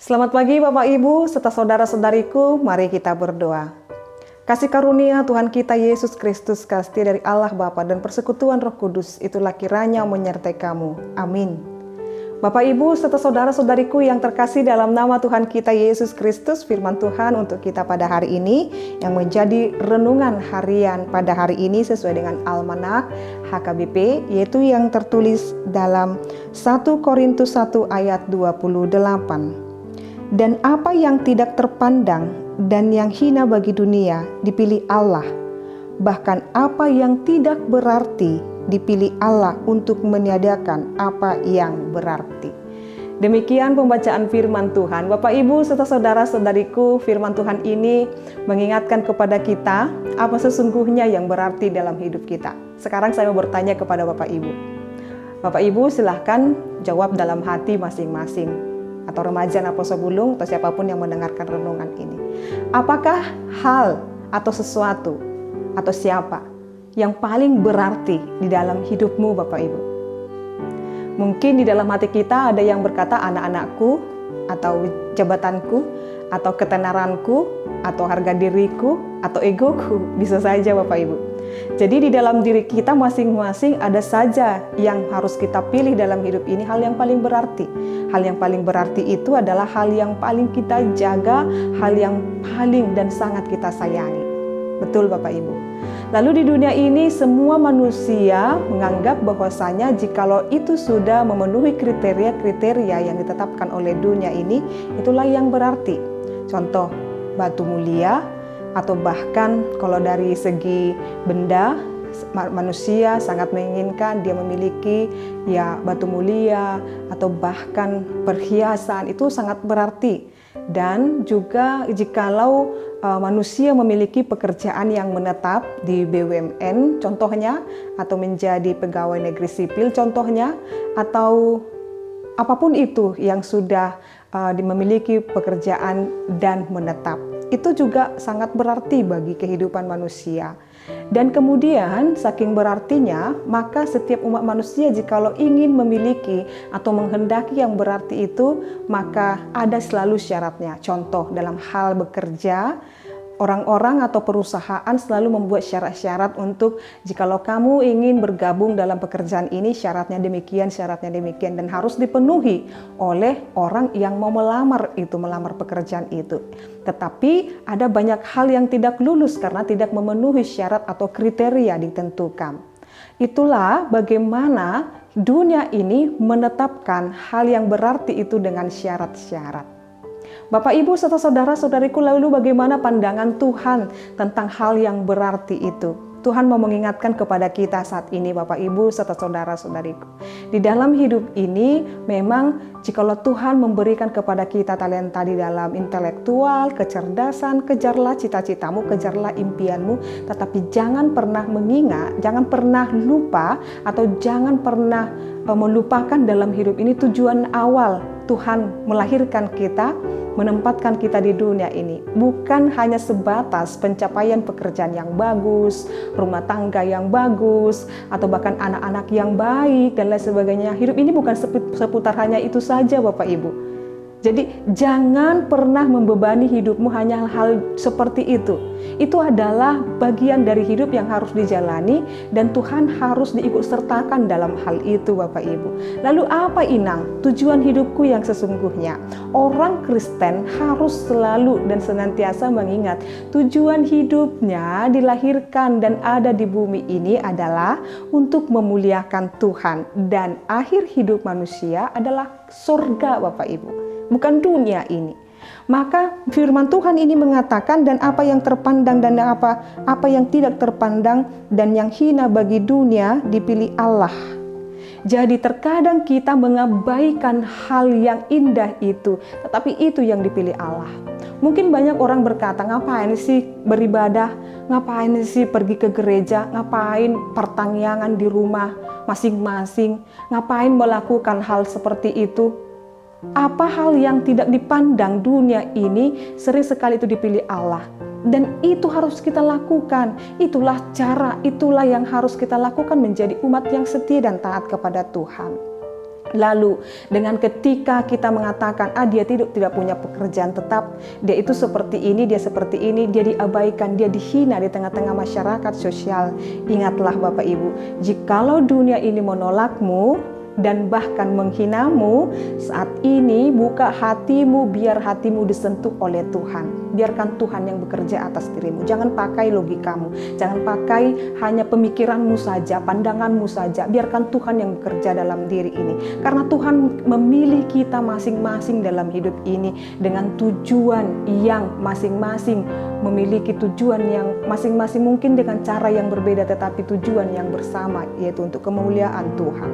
Selamat pagi Bapak Ibu serta saudara-saudariku, mari kita berdoa. Kasih karunia Tuhan kita Yesus Kristus, kasih dari Allah Bapa dan persekutuan Roh Kudus, itulah kiranya menyertai kamu. Amin. Bapak Ibu serta saudara-saudariku yang terkasih dalam nama Tuhan kita Yesus Kristus, firman Tuhan untuk kita pada hari ini yang menjadi renungan harian pada hari ini sesuai dengan Almanak HKBP, yaitu yang tertulis dalam 1 Korintus 1 ayat 28. Dan apa yang tidak terpandang dan yang hina bagi dunia dipilih Allah, bahkan apa yang tidak berarti dipilih Allah untuk meniadakan apa yang berarti. Demikian pembacaan firman Tuhan. Bapak Ibu serta saudara-saudariku, firman Tuhan ini mengingatkan kepada kita apa sesungguhnya yang berarti dalam hidup kita. Sekarang saya mau bertanya kepada Bapak Ibu. Bapak Ibu silahkan jawab dalam hati masing-masing, atau remaja atau sebelum atau siapapun yang mendengarkan renungan ini. Apakah hal atau sesuatu atau siapa yang paling berarti di dalam hidupmu Bapak Ibu? Mungkin di dalam hati kita ada yang berkata anak-anakku, atau jabatanku, atau ketenaranku, atau harga diriku, atau egoku. Bisa saja Bapak Ibu. Jadi di dalam diri kita masing-masing ada saja yang harus kita pilih dalam hidup ini, hal yang paling berarti. Hal yang paling berarti itu adalah hal yang paling kita jaga, hal yang paling dan sangat kita sayangi. Betul Bapak Ibu. Lalu di dunia ini semua manusia menganggap bahwasanya jikalau itu sudah memenuhi kriteria-kriteria yang ditetapkan oleh dunia ini, itulah yang berarti. Contoh, batu mulia, atau bahkan kalau dari segi benda, manusia sangat menginginkan dia memiliki ya batu mulia atau bahkan perhiasan, itu sangat berarti. Dan juga jikalau manusia memiliki pekerjaan yang menetap di BUMN contohnya, atau menjadi pegawai negeri sipil contohnya, atau apapun itu yang sudah memiliki pekerjaan dan menetap, itu juga sangat berarti bagi kehidupan manusia. Dan kemudian saking berartinya, maka setiap umat manusia jikalau ingin memiliki atau menghendaki yang berarti itu, maka ada selalu syaratnya. Contoh dalam hal bekerja, orang-orang atau perusahaan selalu membuat syarat-syarat untuk jikalau kamu ingin bergabung dalam pekerjaan ini, syaratnya demikian, dan harus dipenuhi oleh orang yang mau melamar pekerjaan itu. Tetapi ada banyak hal yang tidak lulus karena tidak memenuhi syarat atau kriteria ditentukan. Itulah bagaimana dunia ini menetapkan hal yang berarti itu dengan syarat-syarat. Bapak Ibu serta saudara-saudariku, lalu bagaimana pandangan Tuhan tentang hal yang berarti itu? Tuhan mau mengingatkan kepada kita saat ini Bapak Ibu serta saudara-saudariku. Di dalam hidup ini memang jikalau Tuhan memberikan kepada kita talenta di dalam intelektual, kecerdasan, kejarlah cita-citamu, kejarlah impianmu, tetapi jangan pernah mengingat, jangan pernah lupa atau jangan pernah melupakan dalam hidup ini tujuan awal Tuhan melahirkan kita, menempatkan kita di dunia ini. Bukan hanya sebatas pencapaian pekerjaan yang bagus, rumah tangga yang bagus, atau bahkan anak-anak yang baik, dan lain sebagainya. Hidup ini bukan seputar hanya itu saja Bapak Ibu. Jadi jangan pernah membebani hidupmu hanya hal seperti itu. Itu adalah bagian dari hidup yang harus dijalani dan Tuhan harus diikutsertakan dalam hal itu Bapak Ibu. Lalu apa Inang tujuan hidupku yang sesungguhnya? Orang Kristen harus selalu dan senantiasa mengingat tujuan hidupnya dilahirkan dan ada di bumi ini adalah untuk memuliakan Tuhan, dan akhir hidup manusia adalah surga Bapak Ibu, bukan dunia ini. Maka firman Tuhan ini mengatakan, dan apa yang terpandang dan apa yang tidak terpandang dan yang hina bagi dunia dipilih Allah. Jadi terkadang kita mengabaikan hal yang indah itu, tetapi itu yang dipilih Allah. Mungkin banyak orang berkata, ngapain sih beribadah, ngapain sih pergi ke gereja, ngapain pertangyangan di rumah masing-masing, ngapain melakukan hal seperti itu. Apa hal yang tidak dipandang dunia ini sering sekali itu dipilih Allah. Dan itu harus kita lakukan. Itulah cara, itulah yang harus kita lakukan menjadi umat yang setia dan taat kepada Tuhan. Lalu dengan ketika kita mengatakan, dia tidak punya pekerjaan tetap, dia itu seperti ini, dia seperti ini, dia diabaikan, dia dihina di tengah-tengah masyarakat sosial. Ingatlah Bapak Ibu, jikalau dunia ini menolakmu dan bahkan menghinamu, saat ini buka hatimu, biar hatimu disentuh oleh Tuhan. Biarkan Tuhan yang bekerja atas dirimu. Jangan pakai logikamu, jangan pakai hanya pemikiranmu saja, pandanganmu saja. Biarkan Tuhan yang bekerja dalam diri ini. Karena Tuhan memilih kita masing-masing dalam hidup ini dengan tujuan yang masing-masing, memiliki tujuan yang masing-masing, mungkin dengan cara yang berbeda, tetapi tujuan yang bersama, yaitu untuk kemuliaan Tuhan.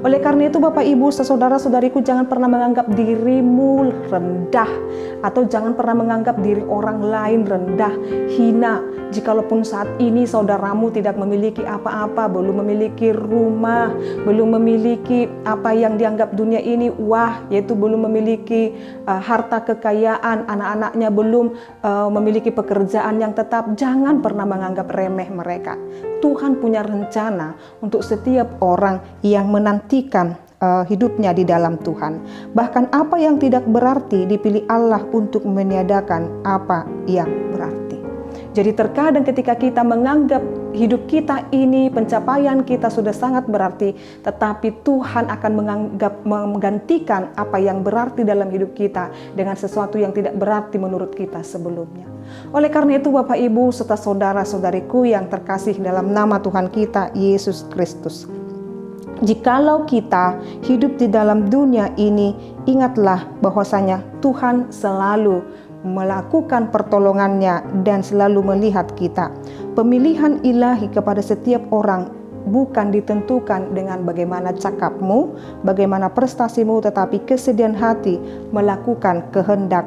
Oleh karena itu Bapak Ibu, saudara-saudariku, jangan pernah menganggap dirimu rendah, atau jangan pernah menganggap diri orang lain rendah, hina. Jikalaupun saat ini saudaramu tidak memiliki apa-apa, belum memiliki rumah, belum memiliki apa yang dianggap dunia ini yaitu belum memiliki harta kekayaan, anak-anaknya belum memiliki pekerjaan yang tetap, jangan pernah menganggap remeh mereka. Tuhan punya rencana untuk setiap orang yang menantikan hidupnya di dalam Tuhan. Bahkan apa yang tidak berarti dipilih Allah untuk meniadakan apa yang berarti. Jadi terkadang ketika kita menganggap hidup kita ini, pencapaian kita sudah sangat berarti, tetapi Tuhan akan menggantikan apa yang berarti dalam hidup kita dengan sesuatu yang tidak berarti menurut kita sebelumnya. Oleh karena itu Bapak Ibu serta saudara-saudariku yang terkasih dalam nama Tuhan kita Yesus Kristus, jikalau kita hidup di dalam dunia ini, ingatlah bahwasanya Tuhan selalu melakukan pertolongannya dan selalu melihat kita. Pemilihan ilahi kepada setiap orang bukan ditentukan dengan bagaimana cakapmu, bagaimana prestasimu, tetapi kesediaan hati melakukan kehendak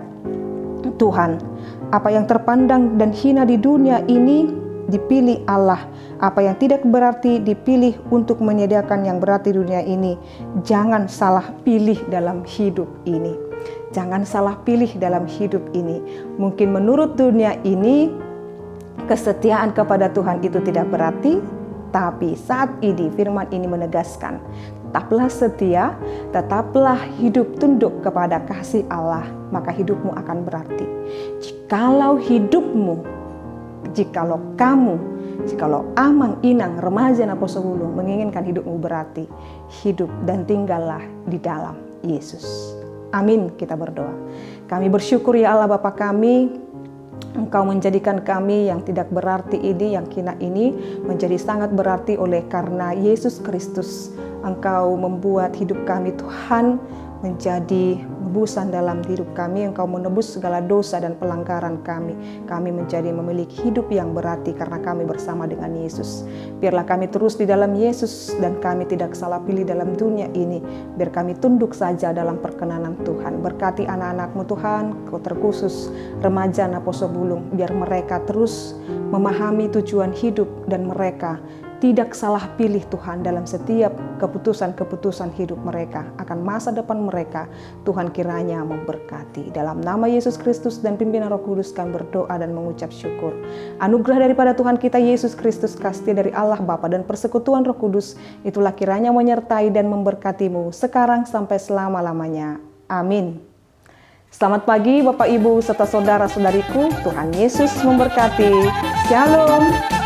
Tuhan. Apa yang terpandang dan hina di dunia ini dipilih Allah. Apa yang tidak berarti dipilih untuk menyediakan yang berarti di dunia ini. Jangan salah pilih dalam hidup ini. Jangan salah pilih dalam hidup ini. Mungkin menurut dunia ini kesetiaan kepada Tuhan itu tidak berarti, tapi saat ini firman ini menegaskan, tetaplah setia, tetaplah hidup tunduk kepada kasih Allah, maka hidupmu akan berarti. Jikalau amang inang remaja napo sebelum menginginkan hidupmu berarti, hidup dan tinggallah di dalam Yesus. Amin, kita berdoa. Kami bersyukur ya Allah Bapa kami, Engkau menjadikan kami yang tidak berarti ini, yang hina ini, menjadi sangat berarti oleh karena Yesus Kristus. Engkau membuat hidup kami Tuhan menjadi tebusan dalam hidup kami. Engkau menebus segala dosa dan pelanggaran kami. Kami menjadi memiliki hidup yang berarti karena kami bersama dengan Yesus. Biarlah kami terus di dalam Yesus dan kami tidak salah pilih dalam dunia ini. Biar kami tunduk saja dalam perkenanan Tuhan. Berkati anak-anak-Mu Tuhan, Kau terkhusus remaja Naposo Bulung, biar mereka terus memahami tujuan hidup dan mereka tidak salah pilih Tuhan dalam setiap keputusan-keputusan hidup mereka, akan masa depan mereka. Tuhan kiranya memberkati. Dalam nama Yesus Kristus dan pimpinan Roh Kudus kami berdoa dan mengucap syukur. Anugerah daripada Tuhan kita Yesus Kristus, kasih dari Allah Bapa dan persekutuan Roh Kudus, itulah kiranya menyertai dan memberkatimu sekarang sampai selama-lamanya. Amin. Selamat pagi Bapak Ibu serta saudara-saudariku. Tuhan Yesus memberkati. Shalom.